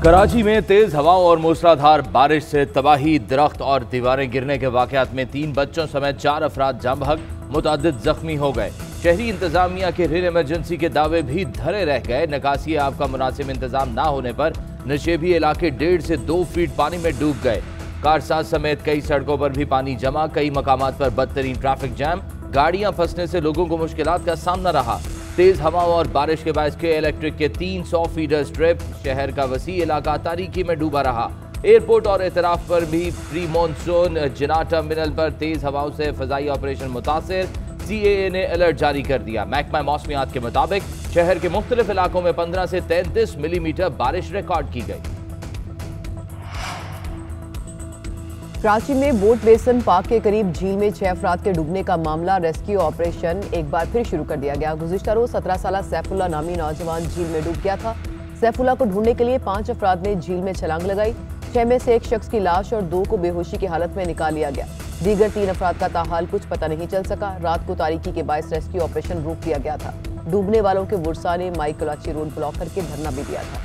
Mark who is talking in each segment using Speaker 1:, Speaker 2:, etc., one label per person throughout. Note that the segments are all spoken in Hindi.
Speaker 1: कराची में तेज हवाओं और मूसलाधार बारिश से तबाही, दरख्त और दीवारें गिरने के वाकयात में 3 बच्चों समेत 4 अफराद जाँ बहक, मुतअद्दिद जख्मी हो गए। शहरी इंतजामिया के रेल इमरजेंसी के दावे भी धरे रह गए। निकासी आब का मुनासिब इंतजाम न होने पर नशेबी इलाके 1.5 से 2 फीट पानी में डूब गए। कारसाज समेत कई सड़कों पर भी पानी जमा, कई मकामात पर बदतरीन ट्रैफिक जैम, गाड़ियां फंसने से लोगों को मुश्किलात का सामना रहा। तेज हवाओं और बारिश के बायस के इलेक्ट्रिक के 300 फीडर स्ट्रिप, शहर का वसी इलाका तारीकी में डूबा रहा। एयरपोर्ट और एतराफ पर भी प्री मानसून जिना टर्मिनल पर तेज हवाओं से फजाई ऑपरेशन मुतासिर, CAA ने अलर्ट जारी कर दिया। महकमा मौसमियात के मुताबिक शहर के मुख्तलिफ इलाकों में 15 से 33 मिलीमीटर बारिश रिकॉर्ड की गई।
Speaker 2: कराची में बोट बेसन पार्क के करीब झील में 6 अफराद के डूबने का मामला रेस्क्यू ऑपरेशन एक बार फिर शुरू कर दिया गया। गुज़िश्ता रोज 17 साल सैफुल्ला नामी नौजवान झील में डूब गया था। सैफुल्ला को ढूंढने के लिए 5 अफराद ने झील में छलांग लगाई। 6 में से एक शख्स की लाश और 2 को बेहोशी की हालत में निकाल लिया गया। दीगर 3 अफराद का ताहाल कुछ पता नहीं चल सका। रात को तारीकी के बायस रेस्क्यू ऑपरेशन रोक दिया गया था। डूबने वालों के वर्सा ने माई कराची रोड ब्लॉक करके धरना भी दिया था।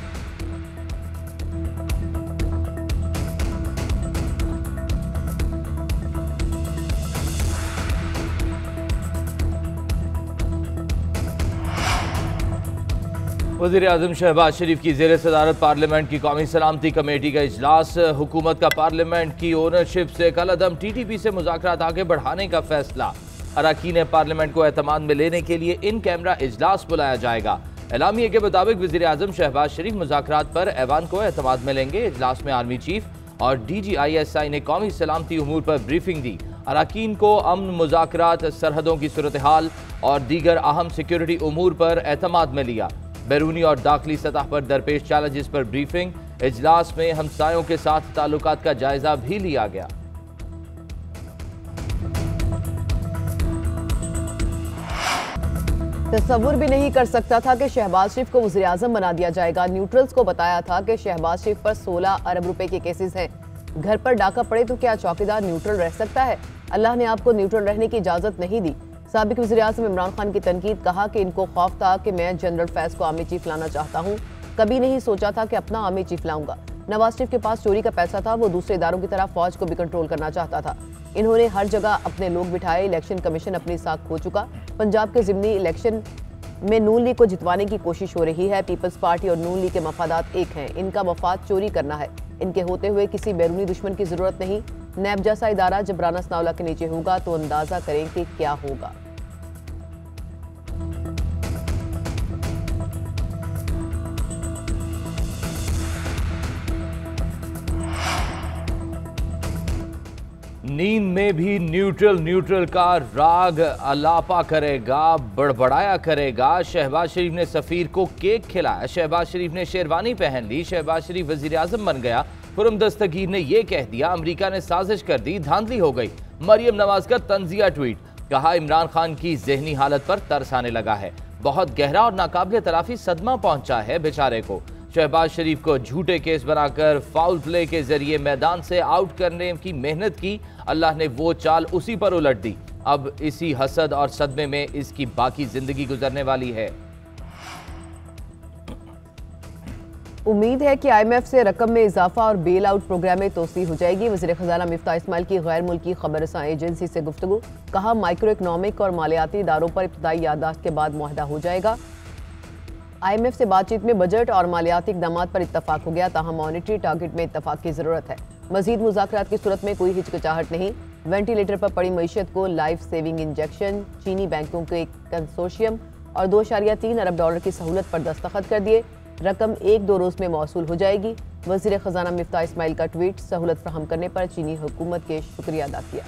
Speaker 1: वज़ीर-ए-आज़म शहबाज शरीफ की ज़ेर सदारत पार्लियामेंट की कौमी सलामती कमेटी का इजलास। हुकूमत का पार्लियामेंट की ओनरशिप से कलअदम TTP से मुज़ाकरात आगे बढ़ाने का फैसला। अरकान पार्लियामेंट को एतमाद में लेने के लिए इन कैमरा इजलास बुलाया जाएगा। एलामिया के मुताबिक वज़ीर-ए-आज़म शहबाज शरीफ मुज़ाकरात पर ऐवान को एतमाद में लेंगे। इजलास में आर्मी चीफ और DGISI ने कौमी सलामती उमूर पर ब्रीफिंग दी। अरकान को अमन, मुज़ाकरात, सरहदों की सूरत हाल और दीगर अहम सिक्योरिटी उमूर पर एतमाद में लिया। बैरूनी और दाखिली सतह पर दरपेश चैलेंजेस पर ब्रीफिंग। इजलास में हमसायों के साथ ताल्लुकात का जायजा भी लिया गया।
Speaker 2: तस्वुर भी नहीं कर सकता था कि शहबाज शरीफ को वज़ीर आज़म बना दिया जाएगा। न्यूट्रल्स को बताया था कि शहबाज शरीफ पर 16 अरब रुपए के केसेस हैं। घर पर डाका पड़े तो क्या चौकीदार न्यूट्रल रह सकता है? अल्लाह ने आपको न्यूट्रल रहने की इजाजत नहीं दी। साबिक वज़ीर आज़म इमरान खान की तनकीद, कहा कि इनको खौफ था कि मैं जनरल फैज़ को आर्मी चीफ लाना चाहता हूँ। कभी नहीं सोचा था कि अपना आर्मी चीफ लाऊंगा। नवाज शरीफ के पास चोरी का पैसा था, वो दूसरे इदारों की तरह फौज को भी कंट्रोल करना चाहता था। इन्होंने हर जगह अपने लोग बिठाए। इलेक्शन कमीशन अपनी साख खो चुका। पंजाब के ज़िमनी इलेक्शन में नून लीग को जितवाने की कोशिश हो रही है। पीपल्स पार्टी और नून लीग के मफादात एक हैं। इनका मफाद चोरी करना है। इनके होते हुए किसी बैरूनी दुश्मन की जरूरत नहीं। नैब जैसा इदारा जब राना सनाउल्लाह के नीचे होगा तो अंदाजा करें कि क्या होगा।
Speaker 1: नींद में भी न्यूट्रल का राग अलापा करेगा, बड़बड़ाया करेगा। शहबाज शरीफ ने सफीर को केक खिलाया। शहबाज शरीफ ने शेरवानी पहन ली। शहबाज शरीफ वजीर आजम बन गया। खुर्रम दस्तगीर ने यह कह दिया अमेरिका ने साजिश कर दी, धांधली हो गई। मरियम नवाज का तंजिया ट्वीट, कहा इमरान खान की जहनी हालत पर तरस आने लगा है। बहुत गहरा और नाकाबिल तलाफी सदमा पहुंचा है बेचारे को। शहबाज शरीफ को झूठे केस बनाकर फाउल प्ले के जरिए मैदान से आउट करने की मेहनत की। अल्लाह ने वो चाल उसी पर उलट दी। अब इसी हसद और सदमे में इसकी बाकी जिंदगी गुजरने वाली है।
Speaker 2: उम्मीद है कि IMF से रकम में इजाफा और बेल आउट प्रोग्राम में तोसी हो जाएगी। वज़ीर खजाना मिफ्ताह इस्माइल की गैर मुल्की खबरसां एजेंसी से गुफ्तगू, कहा माइक्रो इकनॉमिक और मालियाती इदारों पर इब्तदाई याददाश्त के बाद मुआहदा हो जाएगा। IMF से बातचीत में बजट और मालियाती इक़दाम पर इत्तफाक हो गया, ताहम मॉनेटरी टारगेट में इत्तफाक की जरूरत है। मजीद मुज़ाकरात की सूरत में कोई हिचकिचाहट नहीं। वेंटिलेटर पर पड़ी मईशत को लाइफ सेविंग इंजेक्शन, चीनी बैंकों के एक कंसोर्शियम और $2.3 अरब की सहूलत पर दस्तखत कर दिए। रकम 1-2 रोज में मौसूल हो जाएगी। वज़ीर खजाना मिफ्ताह इस्माइल का ट्वीट, सहूलत फराहम करने पर चीनी हुकूमत के शुक्रिया अदा किया।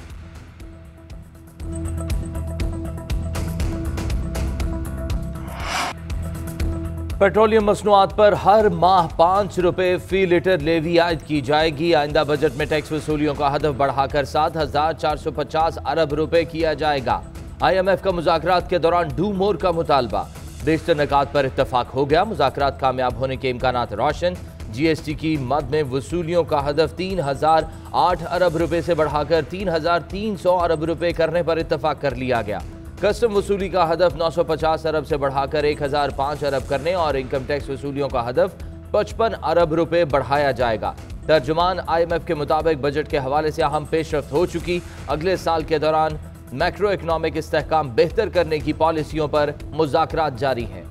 Speaker 1: पेट्रोलियम मसनूआत पर हर माह 5 रुपए फी लीटर लेवी आयद की जाएगी। आइंदा बजट में टैक्स वसूलियों का हदफ बढ़ाकर 7,450 अरब रुपए किया जाएगा। IMF का मुज़ाकरात के दौरान डू मोर का मुतालबा, बेशतर निकात पर इत्तफाक हो गया। मुज़ाकरात कामयाब होने के इम्कानात रोशन। GST की मद में वसूलियों का हदफ 3,008 अरब रुपए से बढ़ाकर 3,300 अरब रुपए करने पर इत्तफाक कर लिया गया। कस्टम वसूली का हदफ 950 अरब से बढ़ाकर 1,005 अरब करने और इनकम टैक्स वसूलियों का हदफ 55 अरब रुपए बढ़ाया जाएगा। तर्जुमान IMF के मुताबिक बजट के हवाले से अहम पेशरफ्त हो चुकी। अगले साल के दौरान मैक्रो इकनॉमिक इस्तेहकाम बेहतर करने की पॉलिसियों पर मुज़ाकरात जारी हैं।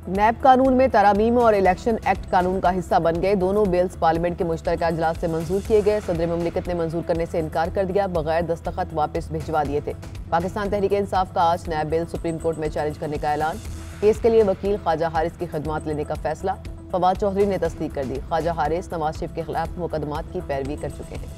Speaker 2: नैब कानून में तरामीम और इलेक्शन एक्ट कानून का हिस्सा बन गए। दोनों बिल्स पार्लियामेंट के मुश्तरका इजलास से मंजूर किए गए। सदर मुमलिकत ने मंजूर करने से इनकार कर दिया, बगैर दस्तखत वापस भिजवा दिए थे। पाकिस्तान तहरीक इंसाफ का आज नैब बिल सुप्रीम कोर्ट में चैलेंज करने का ऐलान। केस के लिए वकील ख्वाजा हारिस की खिदमत लेने का फैसला फवाद चौधरी ने तस्दीक कर दी। ख्वाजा हारिस नवाज शरीफ के खिलाफ मुकदमात की पैरवी कर चुके हैं।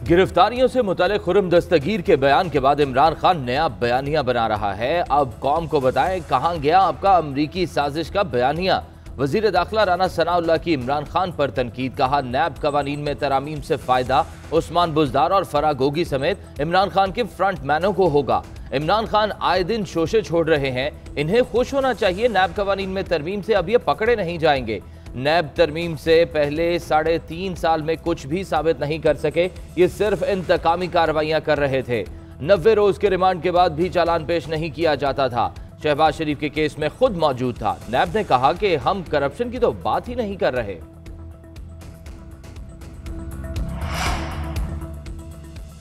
Speaker 1: गिरफ्तारियों से मुतालिक खुर्रम दस्तगीर के बयान के बाद इमरान खान नया बयानिया बना रहा है। अब कौम को बताएं कहां गया आपका अमरीकी साजिश का बयानिया। वजीर दाखिला राना सनाउल्लाह की इमरान खान पर तनकीद। कहा नैब कवानीन में तरामीम से फायदा उस्मान बुज़दार और फराह गोगी समेत इमरान खान के फ्रंट मैनों को होगा। इमरान खान आए दिन शोशे छोड़ रहे हैं, इन्हें खुश होना चाहिए। नैब कवानीन में तरमीम से अब ये पकड़े नहीं जाएंगे। नैब तरमीम से पहले 3.5 साल में कुछ भी साबित नहीं कर सके। ये सिर्फ इंतकामी कार्रवाइयां कर रहे थे। 90 रोज के रिमांड के बाद भी चालान पेश नहीं किया जाता था। शहबाज शरीफ के केस में खुद मौजूद था। नैब ने कहा कि हम करप्शन की तो बात ही नहीं कर रहे।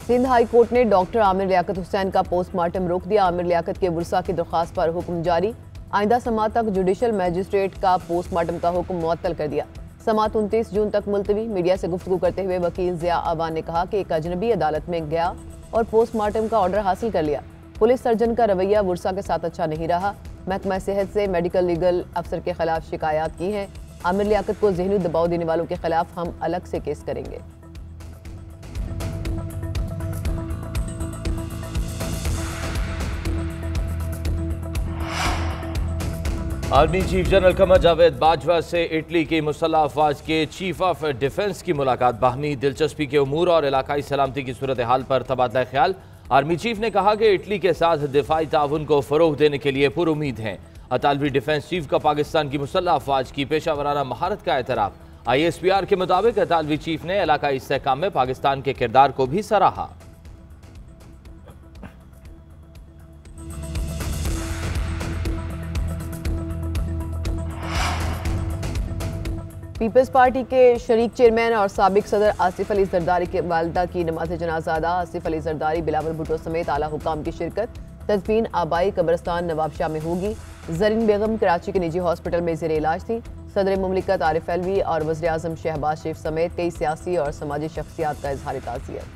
Speaker 2: सिंध हाई कोर्ट ने डॉक्टर आमिर लियाकत हुसैन का पोस्टमार्टम रोक दिया। आमिर लियाकत के बुरसा की दरख्वास्त पर हुक्म जारी। आइंदा समात तक जुडिशल मजिस्ट्रेट का पोस्टमार्टम का हुक्म मुअत्तल कर दिया। समात 29 जून तक मुलतवी। मीडिया से गुफ्तगू करते हुए वकील जिया आवान ने कहा कि एक अजनबी अदालत में गया और पोस्टमार्टम का ऑर्डर हासिल कर लिया। पुलिस सर्जन का रवैया बुरसा के साथ अच्छा नहीं रहा। महकमा सेहत से मेडिकल लीगल अफसर के खिलाफ शिकायत की हैं। आमिर लियाकत को ज़हनी दबाव देने वालों के खिलाफ हम अलग से केस करेंगे।
Speaker 1: Army chief general Qamar Javed Bajwa से इटली की मुसल्लह अफवाज के चीफ ऑफ डिफेंस की मुलाकात। बाहमी दिलचस्पी के उमूर और इलाकाई सलामती की सूरत हाल पर तबादला ख्याल। आर्मी चीफ ने कहा कि इटली के साथ दिफाई ताउन को फरोग देने के लिए पुरुमीद हैं। अतालवी डिफेंस चीफ का पाकिस्तान की मुसल्लह अफवाज की पेशावराना महारत का एतराफ। ISPR के मुताबिक अतालवी चीफ ने इलाकाई इस्तेहकाम में पाकिस्तान के किरदार को भी सराहा।
Speaker 2: पीपल्स पार्टी के शरीक चेयरमैन और साबिक सदर आसिफ अली जरदारी के वालदा की नमाज जनाजा अदा। आसिफ अली जरदारी, बिलावल भुट्टो समेत आला हुकाम की शिरकत। तदफीन आबाई कब्रस्तान नवाबशाह में होगी। जरीन बेगम कराची के निजी हॉस्पिटल में ज़ेर इलाज थी। सदर मुमलिकत आरिफ अलवी और वज़ीर आज़म शहबाज शरीफ समेत कई सियासी और समाजी शख्सियात का इजहार ताज़ियत।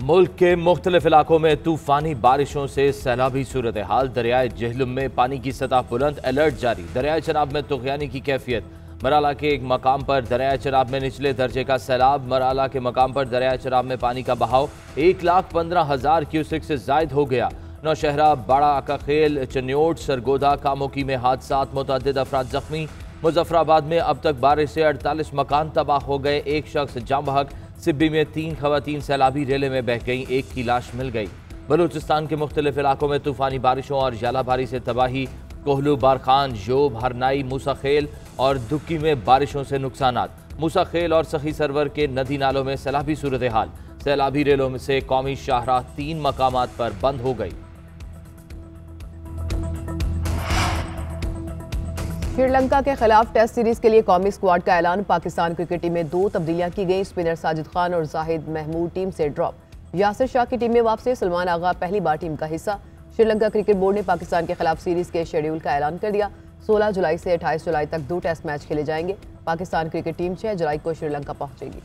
Speaker 1: मुल्क के मुख्तलिफ इलाकों में तूफानी बारिशों से सैलाबी सूरत हाल। दरियाए जेहलुम में पानी की सतह बुलंद, अलर्ट जारी। दरियाए चनाब में तुग़यानी की कैफियत। मराला के एक मकाम पर दरियाए चनाब में निचले दर्जे का सैलाब। मराला के मकाम पर दरियाए चनाब में पानी का बहाव 1,15,000 क्यूसेक से जायद हो गया। नौशहरा, बड़ा आकाखेल, चन्योट, सरगोदा, कामोकी में हादसात, मुतअद्दिद अफराद जख्मी। मुजफ्फराबाद में अब तक बारिश से 48 मकान तबाह हो गए, एक शख्स जाम बहक। सिब्बी में 3 खवातीन सैलाबी रेले में बह गई, एक की लाश मिल गई। बलूचिस्तान के मुख्तलिफ इलाकों में तूफानी बारिशों और जालाबारी से तबाही। कोहलू, बारखान, जोब, हरनाई, मूसा खेल और दुक्की में बारिशों से नुकसानात। मूसा खेल और सखी सरवर के नदी नालों में सैलाबी सूरत हाल। सैलाबी रेलों में से कौमी शाहराह 3 मकामात पर बंद हो गई।
Speaker 2: श्रीलंका के खिलाफ टेस्ट सीरीज के लिए कौमी स्क्वाड का ऐलान। पाकिस्तान क्रिकेट टीम में 2 तब्दीलियां की गई। स्पिनर साजिद खान और जाहिद महमूद टीम से ड्रॉप। यासिर शाह की टीम में वापसी। सलमान आगा पहली बार टीम का हिस्सा। श्रीलंका क्रिकेट बोर्ड ने पाकिस्तान के खिलाफ सीरीज के शेड्यूल का ऐलान कर दिया। 16 जुलाई से 28 जुलाई तक 2 टेस्ट मैच खेले जाएंगे। पाकिस्तान क्रिकेट टीम 6 जुलाई को श्रीलंका पहुंचेगी।